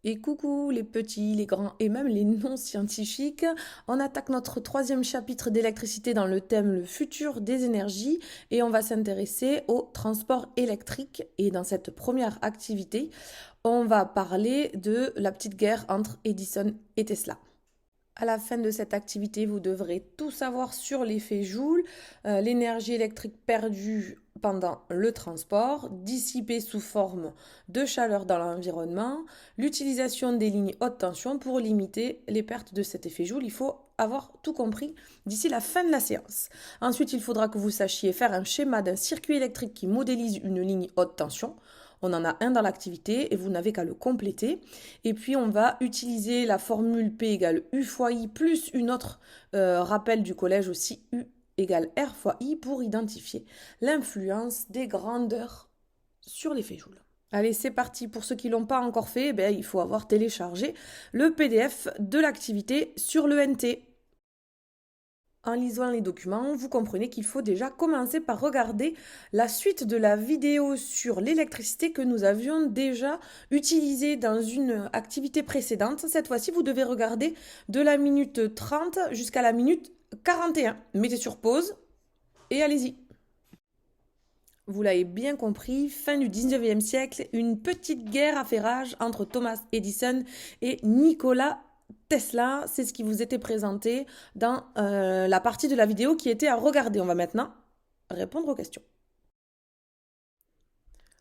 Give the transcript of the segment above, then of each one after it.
Et coucou les petits, les grands et même les non-scientifiques. On attaque notre troisième chapitre d'électricité dans le thème le futur des énergies et on va s'intéresser au transport électrique. Et dans cette première activité, on va parler de la petite guerre entre Edison et Tesla. À la fin de cette activité, vous devrez tout savoir sur l'effet Joule, l'énergie électrique perdue pendant le transport, dissipée sous forme de chaleur dans l'environnement, l'utilisation des lignes haute tension pour limiter les pertes de cet effet Joule. Il faut avoir tout compris d'ici la fin de la séance. Ensuite, il faudra que vous sachiez faire un schéma d'un circuit électrique qui modélise une ligne haute tension. On en a un dans l'activité et vous n'avez qu'à le compléter. Et puis, on va utiliser la formule P égale U fois I plus une autre rappel du collège aussi U égale R fois I pour identifier l'influence des grandeurs sur l'effet Joule. Allez, c'est parti. Pour ceux qui ne l'ont pas encore fait, il faut avoir téléchargé le PDF de l'activité sur le NT. En lisant les documents, vous comprenez qu'il faut déjà commencer par regarder la suite de la vidéo sur l'électricité que nous avions déjà utilisée dans une activité précédente. Cette fois-ci, vous devez regarder de la minute 30 jusqu'à la minute 41. Mettez sur pause et allez-y. Vous l'avez bien compris, fin du 19e siècle, une petite guerre a fait rage entre Thomas Edison et Nikola Tesla. C'est ce qui vous était présenté dans la partie de la vidéo qui était à regarder. On va maintenant répondre aux questions.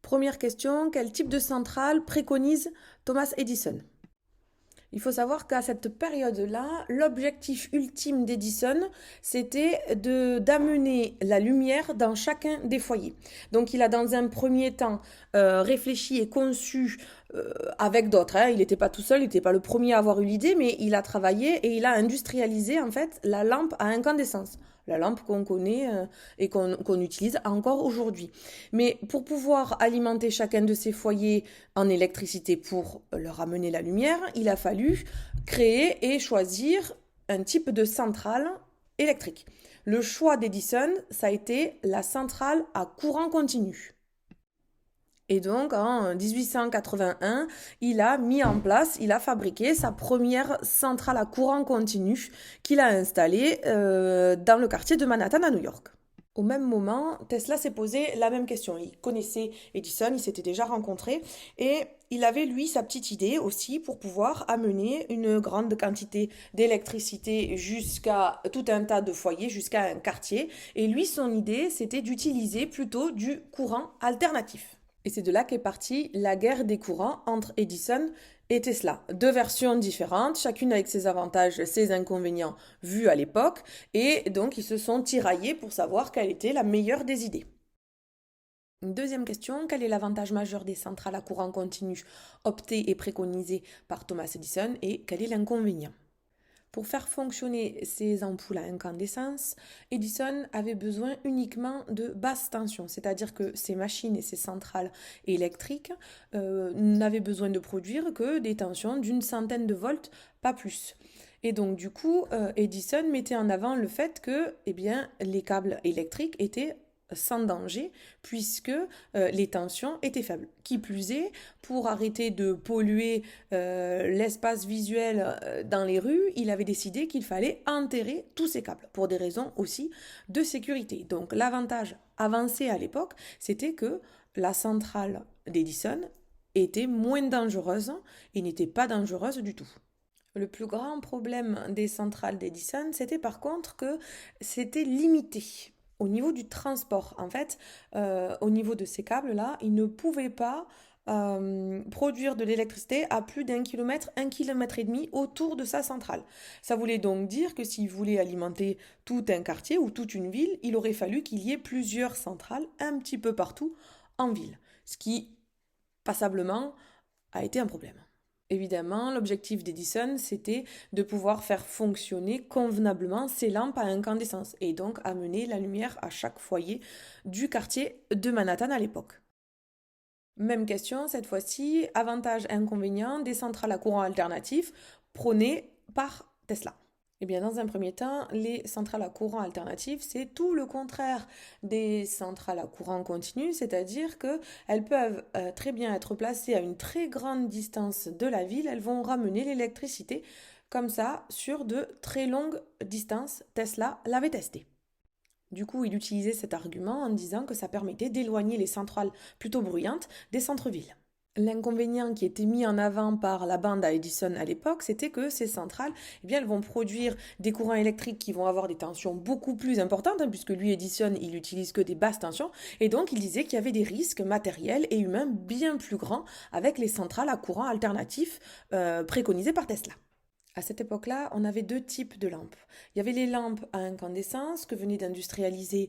Première question, quel type de centrale préconise Thomas Edison? Il faut savoir qu'à cette période-là, l'objectif ultime d'Edison, c'était d'amener la lumière dans chacun des foyers. Donc il a dans un premier temps réfléchi et conçu avec d'autres. Il n'était pas tout seul, il n'était pas le premier à avoir eu l'idée, mais il a travaillé et il a industrialisé en fait la lampe à incandescence. La lampe qu'on connaît et qu'on utilise encore aujourd'hui. Mais pour pouvoir alimenter chacun de ces foyers en électricité pour leur amener la lumière, il a fallu créer et choisir un type de centrale électrique. Le choix d'Edison, ça a été la centrale à courant continu. Et donc, en 1881, il a fabriqué sa première centrale à courant continu qu'il a installée dans le quartier de Manhattan à New York. Au même moment, Tesla s'est posé la même question. Il connaissait Edison, il s'était déjà rencontré et il avait lui sa petite idée aussi pour pouvoir amener une grande quantité d'électricité jusqu'à tout un tas de foyers, jusqu'à un quartier. Et lui, son idée, c'était d'utiliser plutôt du courant alternatif. Et c'est de là qu'est partie la guerre des courants entre Edison et Tesla. Deux versions différentes, chacune avec ses avantages, ses inconvénients vus à l'époque, et donc ils se sont tiraillés pour savoir quelle était la meilleure des idées. Deuxième question, quel est l'avantage majeur des centrales à courant continu optées et préconisées par Thomas Edison et quel est l'inconvénient? Pour faire fonctionner ces ampoules à incandescence, Edison avait besoin uniquement de basse tension, c'est-à-dire que ces machines et ces centrales électriques n'avaient besoin de produire que des tensions d'une centaine de volts, pas plus. Et donc du coup, Edison mettait en avant le fait que les câbles électriques étaient sans danger puisque les tensions étaient faibles. Qui plus est, pour arrêter de polluer l'espace visuel dans les rues, il avait décidé qu'il fallait enterrer tous ces câbles pour des raisons aussi de sécurité. Donc l'avantage avancé à l'époque, c'était que la centrale d'Edison était moins dangereuse et n'était pas dangereuse du tout. Le plus grand problème des centrales d'Edison, c'était par contre que c'était limité au niveau du transport. En fait, au niveau de ces câbles-là, ils ne pouvaient pas produire de l'électricité à plus d'1 kilomètre, 1 kilomètre et demi autour de sa centrale. Ça voulait donc dire que s'il voulait alimenter tout un quartier ou toute une ville, il aurait fallu qu'il y ait plusieurs centrales un petit peu partout en ville, ce qui, passablement, a été un problème. Évidemment, l'objectif d'Edison, c'était de pouvoir faire fonctionner convenablement ces lampes à incandescence et donc amener la lumière à chaque foyer du quartier de Manhattan à l'époque. Même question, cette fois-ci, avantages et inconvénients des centrales à courant alternatif prônées par Tesla. Eh bien, dans un premier temps, les centrales à courant alternatif, c'est tout le contraire des centrales à courant continu, c'est-à-dire qu'elles peuvent très bien être placées à une très grande distance de la ville, elles vont ramener l'électricité comme ça sur de très longues distances. Tesla l'avait testé. Du coup, il utilisait cet argument en disant que ça permettait d'éloigner les centrales plutôt bruyantes des centres-villes. L'inconvénient qui était mis en avant par la bande à Edison à l'époque, c'était que ces centrales, eh bien, elles vont produire des courants électriques qui vont avoir des tensions beaucoup plus importantes, hein, puisque lui, Edison, il n'utilise que des basses tensions, et donc il disait qu'il y avait des risques matériels et humains bien plus grands avec les centrales à courant alternatif préconisées par Tesla. À cette époque-là, on avait deux types de lampes. Il y avait les lampes à incandescence que venait d'industrialiser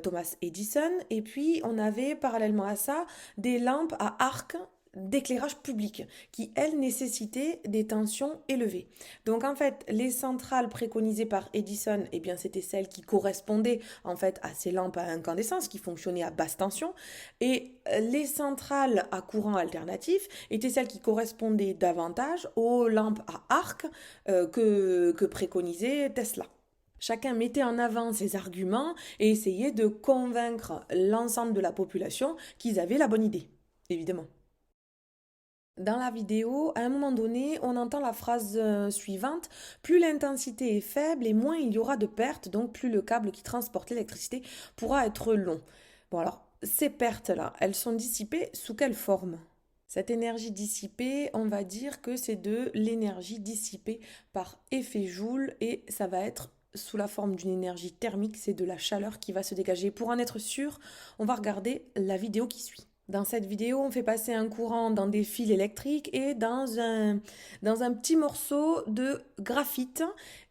Thomas Edison, et puis on avait parallèlement à ça des lampes à arc d'éclairage public qui, elles, nécessitaient des tensions élevées. Donc en fait, les centrales préconisées par Edison, eh bien, c'était celles qui correspondaient en fait à ces lampes à incandescence qui fonctionnaient à basse tension, et les centrales à courant alternatif étaient celles qui correspondaient davantage aux lampes à arc que préconisait Tesla. Chacun mettait en avant ses arguments et essayait de convaincre l'ensemble de la population qu'ils avaient la bonne idée, évidemment. Dans la vidéo, à un moment donné, on entend la phrase suivante: plus l'intensité est faible et moins il y aura de pertes, donc plus le câble qui transporte l'électricité pourra être long. Bon alors, ces pertes-là, elles sont dissipées sous quelle forme? Cette énergie dissipée, on va dire que c'est de l'énergie dissipée par effet Joule et ça va être sous la forme d'une énergie thermique, c'est de la chaleur qui va se dégager. Pour en être sûr, on va regarder la vidéo qui suit. Dans cette vidéo, on fait passer un courant dans des fils électriques et dans un petit morceau de graphite.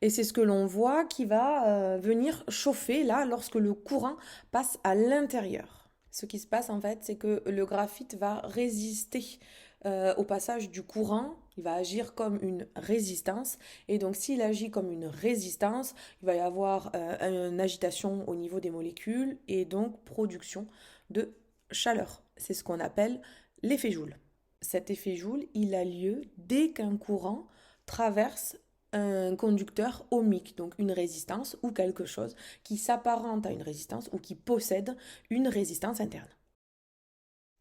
Et c'est ce que l'on voit qui va venir chauffer là lorsque le courant passe à l'intérieur. Ce qui se passe en fait, c'est que le graphite va résister au passage du courant. Il va agir comme une résistance. Et donc s'il agit comme une résistance, il va y avoir une agitation au niveau des molécules et donc production de chaleur. C'est ce qu'on appelle l'effet Joule. Cet effet Joule, il a lieu dès qu'un courant traverse un conducteur ohmique, donc une résistance ou quelque chose qui s'apparente à une résistance ou qui possède une résistance interne.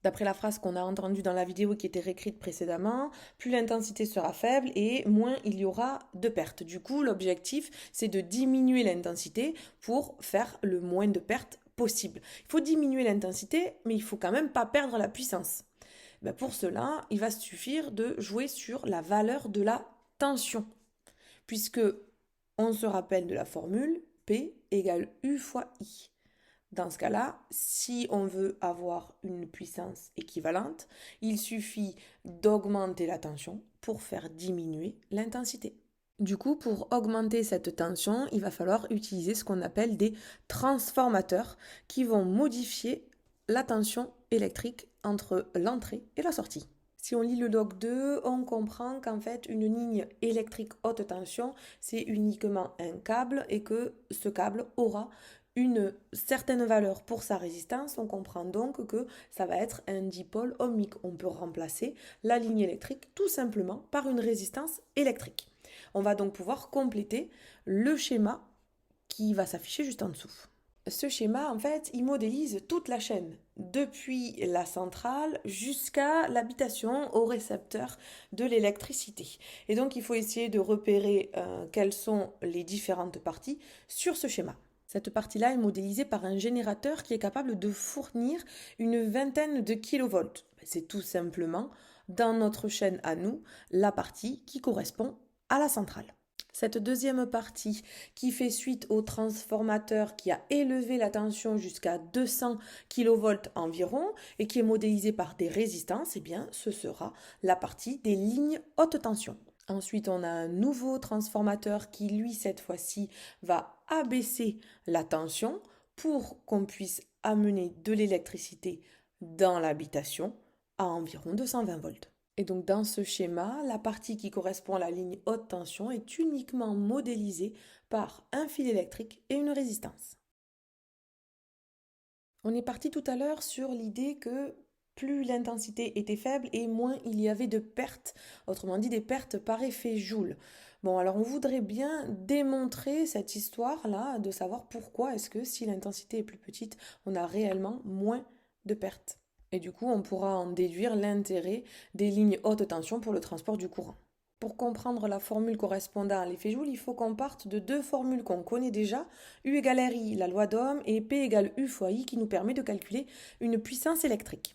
D'après la phrase qu'on a entendue dans la vidéo qui était réécrite précédemment, plus l'intensité sera faible et moins il y aura de pertes. Du coup, l'objectif, c'est de diminuer l'intensité pour faire le moins de pertes possible. Il faut diminuer l'intensité, mais il faut quand même pas perdre la puissance. Ben pour cela, il va suffire de jouer sur la valeur de la tension, puisque on se rappelle de la formule P égale U fois I. Dans ce cas-là, si on veut avoir une puissance équivalente, il suffit d'augmenter la tension pour faire diminuer l'intensité. Du coup, pour augmenter cette tension, il va falloir utiliser ce qu'on appelle des transformateurs qui vont modifier la tension électrique entre l'entrée et la sortie. Si on lit le log 2, on comprend qu'en fait, une ligne électrique haute tension, c'est uniquement un câble et que ce câble aura une certaine valeur pour sa résistance. On comprend donc que ça va être un dipôle ohmique. On peut remplacer la ligne électrique tout simplement par une résistance électrique. On va donc pouvoir compléter le schéma qui va s'afficher juste en dessous. Ce schéma, en fait, il modélise toute la chaîne, depuis la centrale jusqu'à l'habitation au récepteur de l'électricité. Et donc, il faut essayer de repérer quelles sont les différentes parties sur ce schéma. Cette partie-là est modélisée par un générateur qui est capable de fournir une vingtaine de kilovolts. C'est tout simplement, dans notre chaîne à nous, la partie qui correspond à la centrale. Cette deuxième partie qui fait suite au transformateur qui a élevé la tension jusqu'à 200 kV environ et qui est modélisée par des résistances, eh bien, ce sera la partie des lignes haute tension. Ensuite, on a un nouveau transformateur qui, lui, cette fois-ci, va abaisser la tension pour qu'on puisse amener de l'électricité dans l'habitation à environ 220 volts. Et donc dans ce schéma, la partie qui correspond à la ligne haute tension est uniquement modélisée par un fil électrique et une résistance. On est parti tout à l'heure sur l'idée que plus l'intensité était faible et moins il y avait de pertes, autrement dit des pertes par effet Joule. Bon, alors on voudrait bien démontrer cette histoire-là, de savoir pourquoi est-ce que si l'intensité est plus petite, on a réellement moins de pertes. Et du coup, on pourra en déduire l'intérêt des lignes haute tension pour le transport du courant. Pour comprendre la formule correspondant à l'effet Joule, il faut qu'on parte de deux formules qu'on connaît déjà, U égale RI, la loi d'Ohm, et P égale U fois I, qui nous permet de calculer une puissance électrique.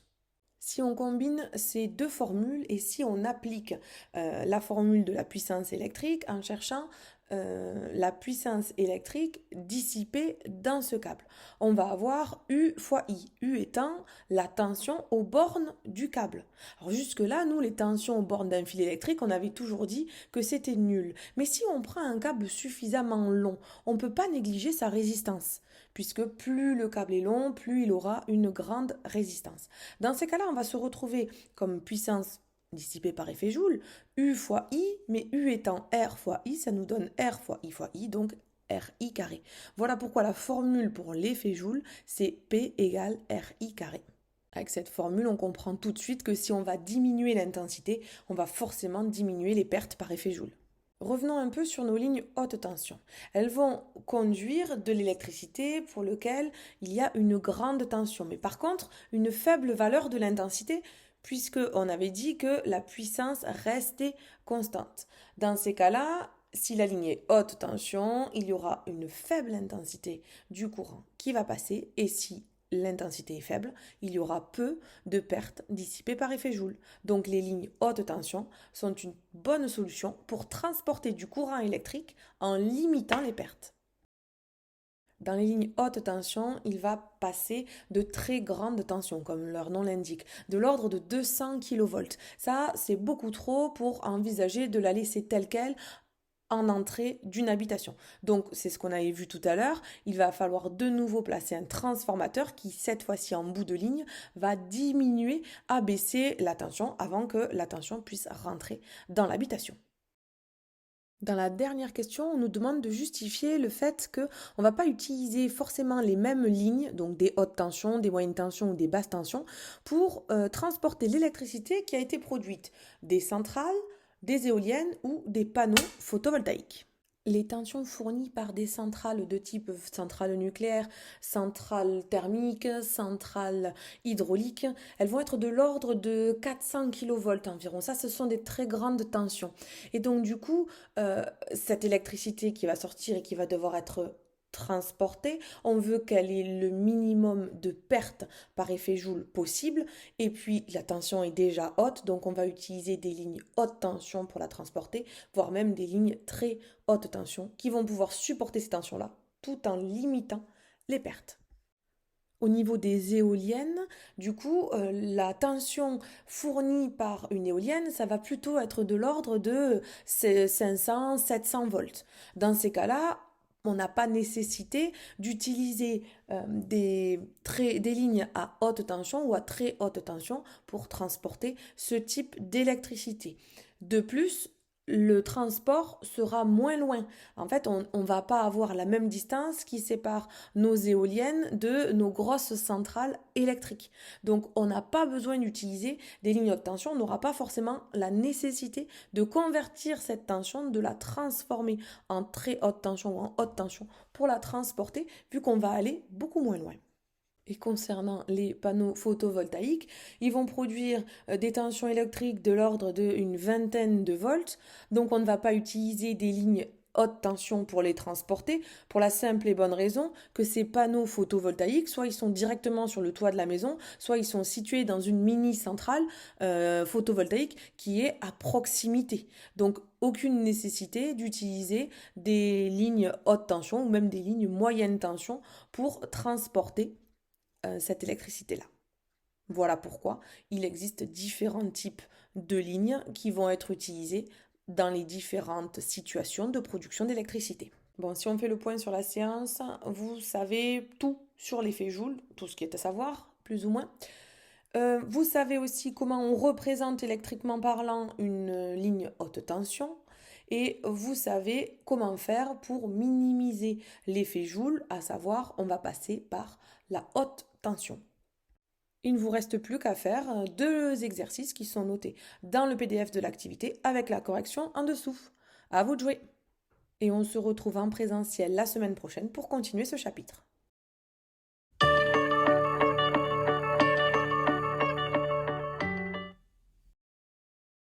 Si on combine ces deux formules et si on applique la formule de la puissance électrique en cherchant la puissance électrique dissipée dans ce câble, on va avoir U fois I, U étant la tension aux bornes du câble. Alors jusque-là, nous, les tensions aux bornes d'un fil électrique, on avait toujours dit que c'était nul. Mais si on prend un câble suffisamment long, on ne peut pas négliger sa résistance, puisque plus le câble est long, plus il aura une grande résistance. Dans ces cas-là, on va se retrouver comme puissance dissipée par effet Joule, U fois I, mais U étant R fois I, ça nous donne R fois I, donc RI carré. Voilà pourquoi la formule pour l'effet Joule, c'est P égale RI carré. Avec cette formule, on comprend tout de suite que si on va diminuer l'intensité, on va forcément diminuer les pertes par effet Joule. Revenons un peu sur nos lignes haute tension. Elles vont conduire de l'électricité pour lequel il y a une grande tension, mais par contre une faible valeur de l'intensité, puisqu'on avait dit que la puissance restait constante. Dans ces cas-là, si la ligne est haute tension, il y aura une faible intensité du courant qui va passer, et si l'intensité est faible, il y aura peu de pertes dissipées par effet Joule. Donc les lignes haute tension sont une bonne solution pour transporter du courant électrique en limitant les pertes. Dans les lignes haute tension, il va passer de très grandes tensions, comme leur nom l'indique, de l'ordre de 200 kV. Ça, c'est beaucoup trop pour envisager de la laisser telle qu'elle en entrée d'une habitation. Donc c'est ce qu'on avait vu tout à l'heure, il va falloir de nouveau placer un transformateur qui, cette fois-ci en bout de ligne, va diminuer, abaisser la tension avant que la tension puisse rentrer dans l'habitation. Dans la dernière question, on nous demande de justifier le fait qu'on ne va pas utiliser forcément les mêmes lignes, donc des hautes tensions, des moyennes tensions ou des basses tensions, pour transporter l'électricité qui a été produite des centrales, des éoliennes ou des panneaux photovoltaïques. Les tensions fournies par des centrales de type centrale nucléaire, centrale thermique, centrale hydraulique, elles vont être de l'ordre de 400 kV environ. Ça, ce sont des très grandes tensions. Et donc, du coup, cette électricité qui va sortir et qui va devoir être transportée, on veut qu'elle ait le minimum de pertes par effet Joule possible. Et puis, la tension est déjà haute, donc on va utiliser des lignes haute tension pour la transporter, voire même des lignes très haute tension qui vont pouvoir supporter ces tensions-là tout en limitant les pertes. Au niveau des éoliennes, du coup, la tension fournie par une éolienne, ça va plutôt être de l'ordre de 500-700 volts. Dans ces cas-là, on n'a pas nécessité d'utiliser des lignes à haute tension ou à très haute tension pour transporter ce type d'électricité. De plus, le transport sera moins loin. En fait, on ne va pas avoir la même distance qui sépare nos éoliennes de nos grosses centrales électriques. Donc, on n'a pas besoin d'utiliser des lignes haute tension. On n'aura pas forcément la nécessité de convertir cette tension, de la transformer en très haute tension ou en haute tension pour la transporter, vu qu'on va aller beaucoup moins loin. Et concernant les panneaux photovoltaïques, ils vont produire des tensions électriques de l'ordre d'une vingtaine de volts. Donc on ne va pas utiliser des lignes haute tension pour les transporter, pour la simple et bonne raison que ces panneaux photovoltaïques, soit ils sont directement sur le toit de la maison, soit ils sont situés dans une mini-centrale photovoltaïque qui est à proximité. Donc aucune nécessité d'utiliser des lignes haute tension ou même des lignes moyenne tension pour transporter cette électricité-là. Voilà pourquoi il existe différents types de lignes qui vont être utilisées dans les différentes situations de production d'électricité. Bon, si on fait le point sur la séance, vous savez tout sur l'effet Joule, tout ce qui est à savoir, plus ou moins. Vous savez aussi comment on représente électriquement parlant une ligne haute tension. Et vous savez comment faire pour minimiser l'effet Joule, à savoir on va passer par la haute tension. Il ne vous reste plus qu'à faire deux exercices qui sont notés dans le PDF de l'activité avec la correction en dessous. À vous de jouer. Et on se retrouve en présentiel la semaine prochaine pour continuer ce chapitre.